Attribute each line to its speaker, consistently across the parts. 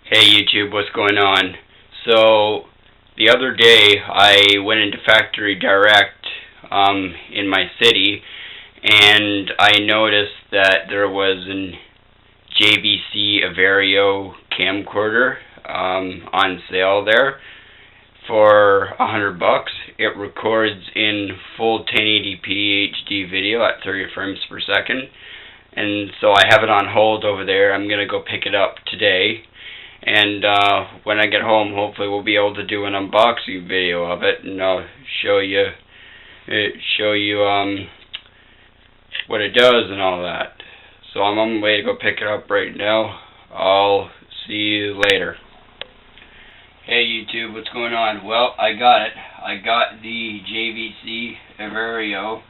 Speaker 1: Hey YouTube, what's going on? So, the other day I went into Factory Direct in my city, and I noticed that there was an JVC Everio camcorder on sale there for $100. It records in full 1080p HD video at 30 frames per second, and so I have it on hold over there. I'm gonna go pick it up today, and when I get home, hopefully we'll be able to do an unboxing video of it, and I'll show you what it does and all that. So I'm on my way to go pick it up right now. I'll see you later. Hey YouTube, what's going on? Well, I got it. I got the JVC Everio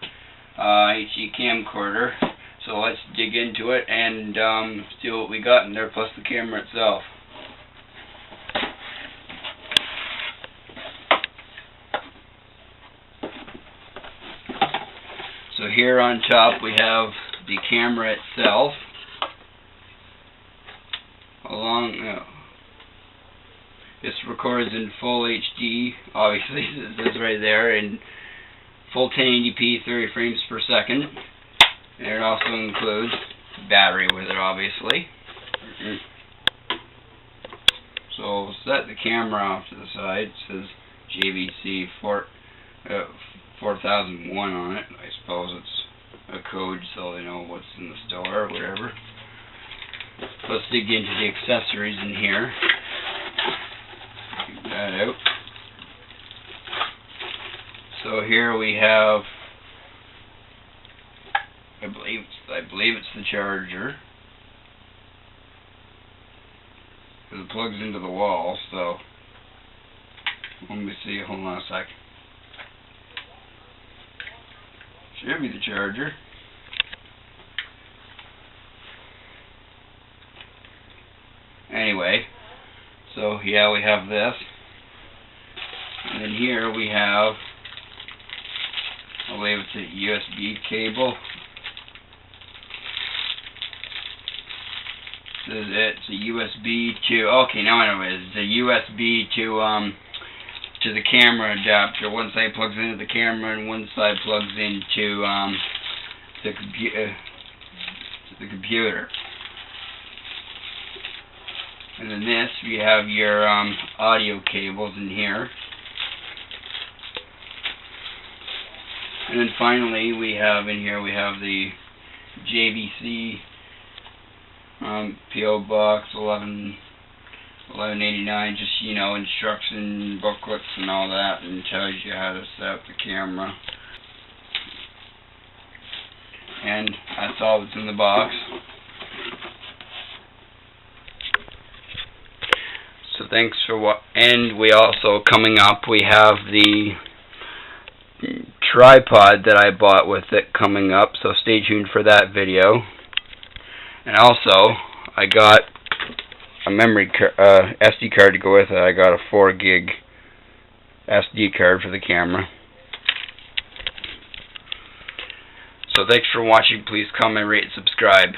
Speaker 1: HD camcorder. So let's dig into it and see what we got in there, plus the camera itself. So here on top we have the camera itself. This records in full HD, obviously, it says right there, in full 1080p 30 frames per second. And it also includes battery with it, obviously. So we'll set the camera off to the side. It says JVC 4001 on it. I suppose it's a code so they know what's in the store or whatever. Let's dig into the accessories in here. Take that out. So here we have, I believe it's the charger, because it plugs into the wall. So let me see. Hold on a sec. Should be the charger. Anyway, so yeah, we have this, and then here we have, I believe it's a USB cable. It's a USB to, okay, now I know what it is. It's a USB to the camera adapter. One side plugs into the camera and one side plugs into the computer. And then this, you have your audio cables in here. And then finally we have in here, we have the JVC PO Box 1189, just, you know, instruction booklets and all that, and tells you how to set up the camera. And that's all that's in the box. So thanks for what. And we also, coming up, we have the tripod that I bought with it coming up, so stay tuned for that video. And also, I got a memory SD card to go with it. I got a 4 gig SD card for the camera. So thanks for watching. Please comment, rate, and subscribe.